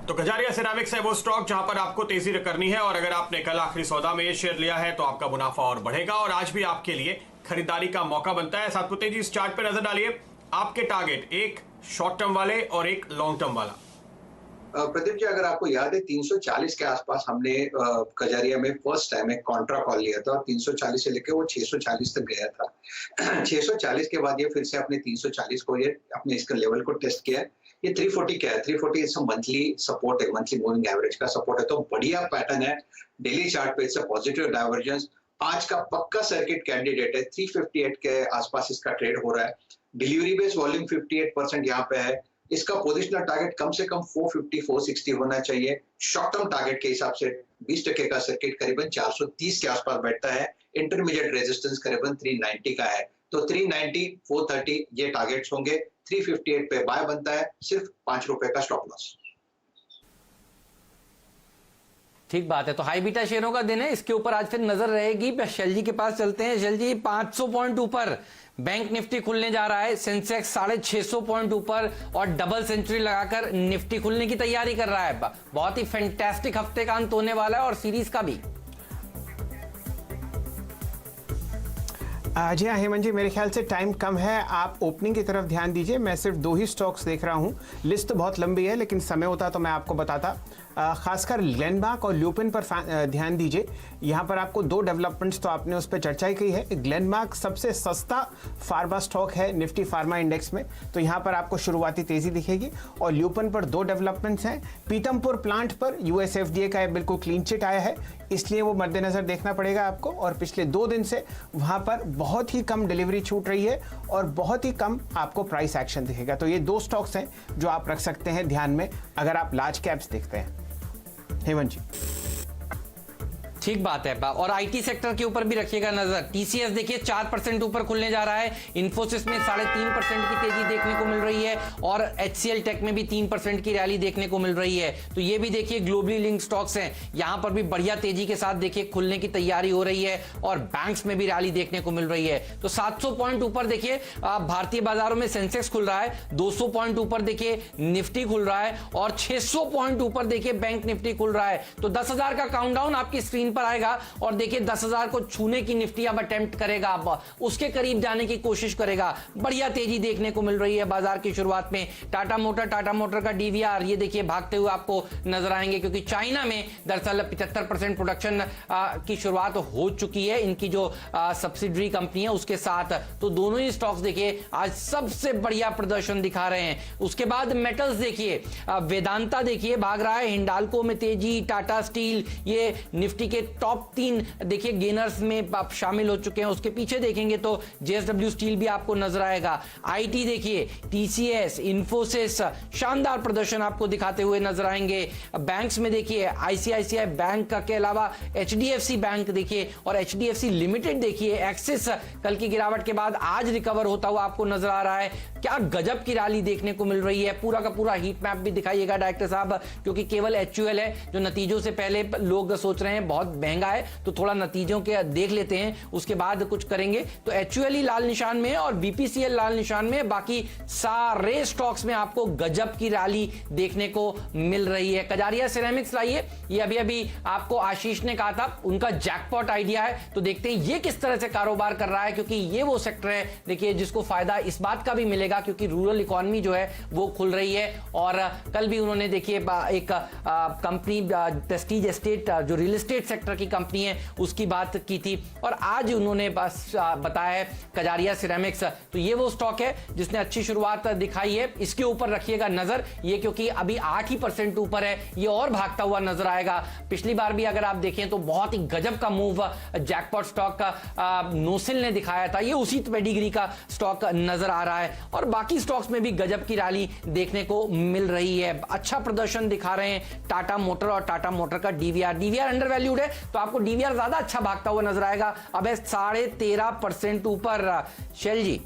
तो कजारिया सिरेमिक्स है वो स्टॉक जहां पर आपको तेजी करनी है, और अगर आपने कल आखिरी सौदा में ये शेयर लिया है तो आपका मुनाफा और बढ़ेगा और आज भी आपके लिए खरीदारी का मौका बनता है। साथ तेजी इस चार्ट पे नजर डालिए, आपके टारगेट एक शॉर्ट टर्म वाले और एक लॉन्ग टर्म वाला। प्रदीप जी, अगर आपको याद है 340 के आसपास हमने कजारिया में फर्स्ट टाइम एक कॉन्ट्रा कॉल लिया था और 340 से लेकर वो 640 तक गया था। 640 के बाद ये फिर से अपने 340 को ये अपने इसका लेवल को टेस्ट किया है। ये 340 क्या है, 340 इट्स मंथली सपोर्ट है, मंथली मूविंग एवरेज का सपोर्ट है, तो बढ़िया पैटर्न है। डेली चार्ट पे इट्स अ पॉजिटिव डाइवर्जेंस। आज का पक्का सर्किट कैंडिडेट है, 358 के आसपास इसका ट्रेड हो रहा है। डिलीवरी बेस वॉल्यूम 58% यहाँ पे है। इसका पोजिशनल टारगेट कम से कम 450 460 होना चाहिए। शॉर्ट टर्म टारगेट के हिसाब से 20% का सर्किट करीबन 430 के आसपास बैठता है। इंटरमीडिएट रेजिस्टेंस करीबन 390 का है, तो 390 430 ये टारगेट्स होंगे। 358 पे बाय बनता है, सिर्फ ₹5 का स्टॉप लॉस। ठीक बात है। तो हाई बीटा शेयरों का दिन है, इसके ऊपर आज फिर नजर रहेगी। शैल जी के पास चलते हैं। शैल जी, 500 पॉइंट ऊपर बैंक निफ्टी खुलने जा रहा है। सेंसेक्स 650 पॉइंट ऊपर और डबल सेंचुरी लगाकर निफ्टी खुलने की तैयारी कर रहा है। बहुत ही फैंटास्टिक हफ्ते का अंत होने वाला है और सीरीज का भी। जी हाँ हेमंत जी, मेरे ख्याल से टाइम कम है, आप ओपनिंग की तरफ ध्यान दीजिए। मैं सिर्फ 2 ही स्टॉक्स देख रहा हूँ। लिस्ट तो बहुत लंबी है, लेकिन समय होता तो मैं आपको बताता। खासकर ग्लेनमार्क और ल्यूपिन पर ध्यान दीजिए। यहाँ पर आपको 2 डेवलपमेंट्स तो आपने उस पर चर्चा ही की है। ग्लेनमार्क सबसे सस्ता फार्मा स्टॉक है निफ्टी फार्मा इंडेक्स में, तो यहाँ पर आपको शुरुआती तेजी दिखेगी। और ल्यूपिन पर 2 डेवलपमेंट्स हैं। पीतमपुर प्लांट पर यूएस एफडीए का बिल्कुल क्लीन चिट आया है, इसलिए वो मद्देनजर देखना पड़ेगा आपको। और पिछले 2 दिन से वहाँ पर बहुत ही कम डिलीवरी छूट रही है और बहुत ही कम आपको प्राइस एक्शन दिखेगा। तो ये 2 स्टॉक्स हैं जो आप रख सकते हैं ध्यान में अगर आप लार्ज कैप्स देखते हैं। हेमंत जी, ठीक बात है। और आईटी सेक्टर के ऊपर भी रखिएगा नजर। टीसीएस देखिए 4% ऊपर खुलने जा रहा है। इन्फोसिस में 3.5% की तेजी देखने को मिल रही है और एचसीएल टेक में भी 3% की रैली देखने को मिल रही है। तो ये भी देखिए ग्लोबली लिंक स्टॉक्स हैं, यहां पर भी बढ़िया तेजी के साथ देखिए खुलने की तैयारी हो रही है और बैंक्स में भी रैली देखने को मिल रही है। तो 700 पॉइंट ऊपर देखिए भारतीय बाजारों में सेंसेक्स खुल रहा है, 200 पॉइंट ऊपर देखिए निफ्टी खुल रहा है और 600 पॉइंट ऊपर देखिए बैंक निफ्टी खुल रहा है। तो 10,000 का काउंटडाउन आपकी स्क्रीन पर आएगा और देखिए 10,000 को छूने की निफ्टी अब अटेम्प्ट करेगा, अब उसके करीब जाने की कोशिश करेगा। बढ़िया तेजी देखने को मिल रही है बाजार की शुरुआत में। टाटा मोटर का डीवीआर ये देखिए भागते हुए आपको नजर आएंगे, क्योंकि चाइना में दरअसल 75% प्रोडक्शन की शुरुआत हो चुकी है इनकी जो सब्सिडरी कंपनी है उसके साथ। तो दोनों ही स्टॉक्स देखिए आज सबसे बढ़िया प्रदर्शन दिखा रहे हैं। उसके बाद मेटल्स देखिए, वेदांता देखिए भाग रहा है, हिंडाल्को में तेजी, टाटा स्टील ये निफ्टी के टॉप 3 देखिए गेनर्स में आप शामिल हो चुके हैं। उसके पीछे देखेंगे तो जेएसडब्ल्यू स्टील भी आपको नजर आएगा। आईटी देखिए, टीसीएस, इन्फोसिस शानदार प्रदर्शन आपको दिखाते हुए नजर आएंगे। बैंक्स में देखिए आईसीआईसीआई बैंक के अलावा एचडीएफसी बैंक देखिए और एचडीएफसी लिमिटेड देखिए। एक्सिस कल की गिरावट के बाद आज रिकवर होता हुआ आपको नजर आ रहा है। क्या गजब की रैली देखने को मिल रही है। पूरा का पूरा हीट मैप भी दिखाइएगा डायरेक्टर साहब, क्योंकि केवल एचयूएल है जो नतीजों से पहले लोग सोच रहे हैं बहुत महंगा है, तो थोड़ा नतीजों के देख लेते हैं उसके बाद कुछ करेंगे। तो एचयूएल ही लाल निशान में है और बीपीसीएल लाल निशान में है। बाकी सारे स्टॉक्स में आपको गजब की रैली देखने को मिल रही है। कजारिया सिरेमिक्स लाइए, ये अभी अभी आपको आशीष ने कहा था उनका जैकपॉट आइडिया है, तो देखते हैं ये किस तरह से कारोबार कर रहा है, क्योंकि ये वो सेक्टर है देखिए जिसको फायदा इस बात का भी मिलेगा क्योंकि रूरल इकोनॉमी जो है वो खुल रही है। और कल भी उन्होंने देखिए एक कंपनी प्रेस्टीज एस्टेट जो रियल एस्टेट सेक्टर की कंपनी है उसकी बात की थी और आज उन्होंने बस बताया है कजारिया सिरेमिक्स। तो ये वो स्टॉक है जिसने अच्छी शुरुआत दिखाई है, इसके ऊपर रखिएगा नजर ये, क्योंकि अभी 8% ऊपर है, ये और भागता हुआ नजर आएगा। पिछली बार भी अगर आप देखें तो बहुत ही गजब का मूव जैकपॉट स्टॉक का नोसिल ने दिखाया था, ये उसी पेडिग्री का स्टॉक नजर आ रहा है। और बाकी स्टॉक्स में भी गजब की रैली देखने को मिल रही है, अच्छा प्रदर्शन दिखा रहे हैं टाटा मोटर और टाटा मोटर का डीवीआर अंडर वैल्यूड है तो आपको डीवीआर ज्यादा अच्छा भागता हुआ नजर आएगा। अब 13.5% ऊपर। शैल जी,